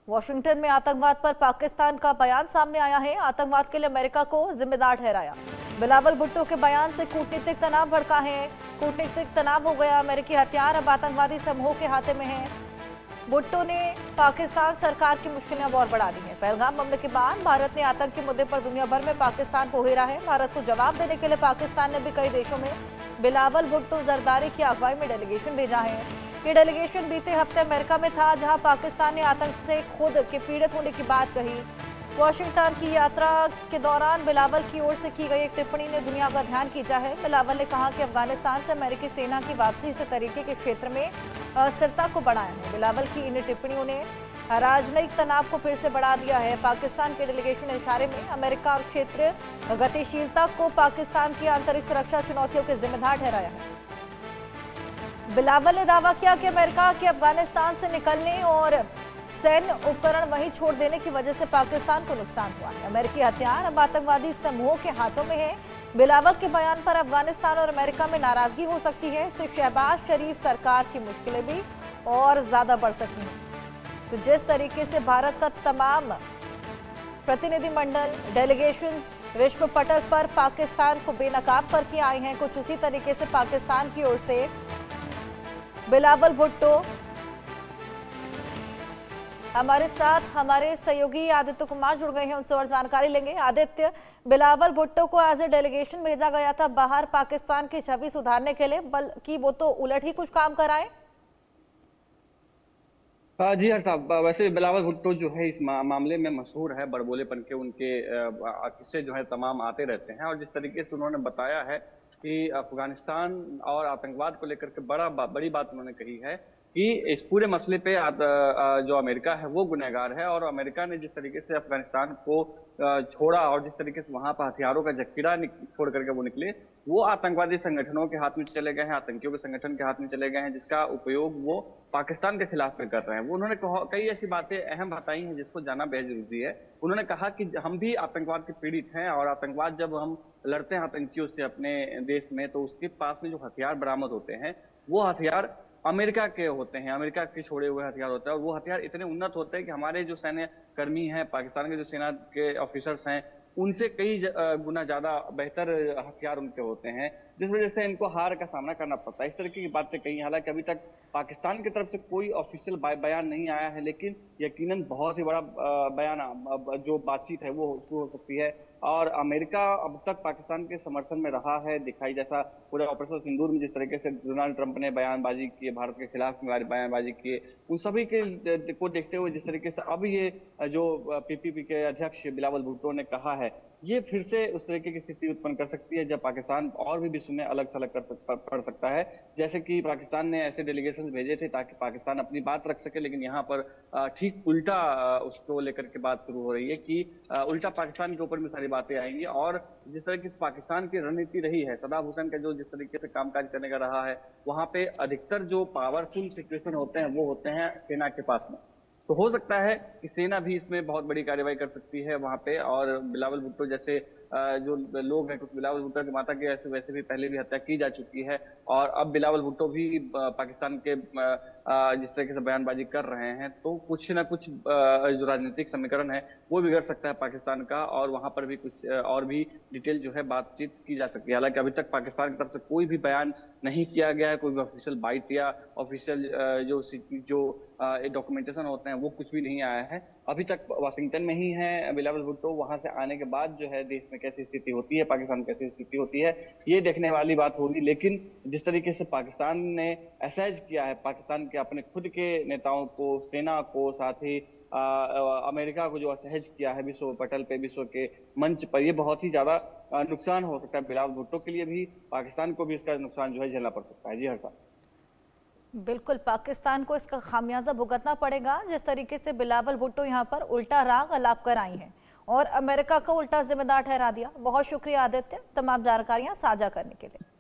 Washington में आतंकवाद पर पाकिस्तान का बयान सामने आया है। आतंकवाद के लिए अमेरिका को जिम्मेदार ठहराया। बिलावल भुट्टो के बयान से कूटनीतिक तनाव भड़का है। कूटनीतिक तनाव हो गया। अमेरिकी हथियार अब आतंकवादी समूह के हाथे में है। भुट्टो ने पाकिस्तान सरकार की मुश्किलें अब और बढ़ा दी हैं। पहलगाम हमले के बाद भारत ने आतंक के मुद्दे पर दुनिया भर में पाकिस्तान को घेरा है। भारत को जवाब देने के लिए पाकिस्तान ने भी कई देशों में बिलावल भुट्टो जरदारी की अगुवाई में डेलीगेशन भेजा है। ये डेलीगेशन बीते हफ्ते अमेरिका में था, जहां पाकिस्तान ने आतंक से खुद के पीड़ित होने की बात कही। वॉशिंगटन की यात्रा के दौरान बिलावल की ओर से की गई एक टिप्पणी ने दुनिया का ध्यान खींचा है। बिलावल ने कहा कि अफगानिस्तान से अमेरिकी सेना की वापसी इस तरीके के क्षेत्र में अस्थिरता को बढ़ाया है। बिलावल की इन टिप्पणियों ने राजनयिक तनाव को फिर से बढ़ा दिया है। पाकिस्तान के डेलीगेशन ने इशारे में अमेरिका और क्षेत्रीय गतिशीलता को पाकिस्तान की आंतरिक सुरक्षा चुनौतियों के जिम्मेदार ठहराया है। बिलावल ने दावा किया कि अमेरिका के अफगानिस्तान से निकलने और सैन्य उपकरण वहीं छोड़ देने की वजह से पाकिस्तान को नुकसान हुआ है। अमेरिकी हथियार अब आतंकवादी समूहों के हाथों में है। बिलावल के बयान पर अफगानिस्तान और अमेरिका में नाराजगी हो सकती है। इससे शहबाज शरीफ सरकार की मुश्किलें भी और ज्यादा बढ़ सकती हैं। तो जिस तरीके से भारत का तमाम प्रतिनिधिमंडल डेलीगेशंस विश्व पटल पर पाकिस्तान को बेनकाब करके आए हैं, कुछ उसी तरीके से पाकिस्तान की ओर से बिलावल भुट्टो हमारे साथ हमारे सहयोगी आदित्य कुमार जुड़ गए हैं, उनसे और जानकारी लेंगे। आदित्य, बिलावल भुट्टो को एज ए डेलीगेशन भेजा गया था बाहर पाकिस्तान की छवि सुधारने के लिए, बल्कि वो तो उलट ही कुछ काम कराए। जी हाँ साहब, वैसे बिलावल भुट्टो जो है इस मामले में मशहूर है। बड़बोलेपन के उनके किस्से जो है तमाम आते रहते हैं, और जिस तरीके से उन्होंने बताया है कि अफगानिस्तान और आतंकवाद को लेकर के बड़ी बात उन्होंने कही है कि इस पूरे मसले पे जो अमेरिका है वो गुनहगार है, और अमेरिका ने जिस तरीके से अफगानिस्तान को छोड़ा और जिस तरीके से वहां पर हथियारों का जखीरा छोड़ करके वो निकले, वो आतंकवादी संगठनों के हाथ में चले गए हैं, आतंकियों के संगठन के हाथ में चले गए हैं, जिसका उपयोग वो पाकिस्तान के खिलाफ में कर रहे हैं। वो उन्होंने कई ऐसी बातें अहम बताई हैं जिसको जानना बेहद जरूरी है। उन्होंने कहा कि हम भी आतंकवाद के पीड़ित हैं, और आतंकवाद जब हम लड़ते हैं आतंकियों से अपने देश में, तो उसके पास में जो हथियार बरामद होते हैं वो हथियार अमेरिका के होते हैं, अमेरिका के छोड़े हुए हथियार होते हैं, और वो हथियार इतने उन्नत होते हैं कि हमारे जो सैन्य कर्मी हैं, पाकिस्तान के जो सेना के ऑफिसर्स हैं, उनसे कई गुना ज्यादा बेहतर हथियार उनके होते हैं, जिस वजह से इनको हार का सामना करना पड़ता है। इस तरीके की बातें कही। हालांकि अभी तक पाकिस्तान की तरफ से कोई ऑफिशियल बयान नहीं आया है, लेकिन यकीनन बहुत ही बड़ा बयान जो बातचीत है वो शुरू हो सकती है। और अमेरिका अब तक पाकिस्तान के समर्थन में रहा है, दिखाई जैसा पूरे ऑपरेशन सिंदूर में जिस तरीके से डोनाल्ड ट्रंप ने बयानबाजी की, भारत के खिलाफ बयानबाजी की, उन सभी के को देखते हुए जिस तरीके से अब ये जो पीपीपी के अध्यक्ष बिलावल भुट्टो ने कहा है, ये फिर से उस तरीके की स्थिति उत्पन्न कर सकती है जब पाकिस्तान और भी विश्व में अलग थलग पड़ सकता है। जैसे कि पाकिस्तान ने ऐसे डेलीगेशन भेजे थे ताकि पाकिस्तान अपनी बात रख सके, लेकिन यहाँ पर ठीक उल्टा उसको लेकर के बात शुरू हो रही है कि उल्टा पाकिस्तान के ऊपर में सारी बातें आएंगी। और जिस तरह की पाकिस्तान की रणनीति रही है, सद्दाम हुसैन का जो जिस तरीके से कामकाज करने का रहा है, वहां पे अधिकतर जो पावरफुल सिचुएशन होते हैं वो होते हैं सेना के पास में। तो हो सकता है कि सेना भी इसमें बहुत बड़ी कार्रवाई कर सकती है वहां पे। और बिलावल भुट्टो जैसे जो लोग हैं, कुछ बिलावल भुट्टो की माता के वैसे भी पहले भी हत्या की जा चुकी है, और अब बिलावल भुट्टो भी पाकिस्तान के जिस तरीके से बयानबाजी कर रहे हैं, तो कुछ ना कुछ जो राजनीतिक समीकरण है वो बिगड़ सकता है पाकिस्तान का, और वहां पर भी कुछ और भी डिटेल जो है बातचीत की जा सकती है। हालांकि अभी तक पाकिस्तान की तरफ से कोई भी बयान नहीं किया गया है, कोई भी ऑफिशियल बाइट या ऑफिशियल जो डॉक्यूमेंटेशन होते हैं वो कुछ भी नहीं आया है। अभी तक वाशिंगटन में ही है बिलावल भुट्टो। वहां से आने के बाद जो है देश में कैसी स्थिति होती है, पाकिस्तान में कैसी स्थिति होती है, ये देखने वाली बात होगी। लेकिन जिस तरीके से पाकिस्तान ने असहज किया है, पाकिस्तान के अपने खुद के नेताओं को, सेना को, साथ ही अमेरिका को जो असहज किया है विश्व पटल पे, विश्व के मंच पर, ये बहुत ही ज्यादा नुकसान हो सकता है बिलावल भुट्टो के लिए भी, पाकिस्तान को भी इसका नुकसान जो है झेलना पड़ सकता है। जी हर्षा। बिल्कुल, पाकिस्तान को इसका खामियाजा भुगतना पड़ेगा। जिस तरीके से बिलावल भुट्टो यहाँ पर उल्टा राग अलाप कर आई हैं और अमेरिका को उल्टा जिम्मेदार ठहरा दिया। बहुत शुक्रिया आदित्य, तमाम जानकारियां साझा करने के लिए।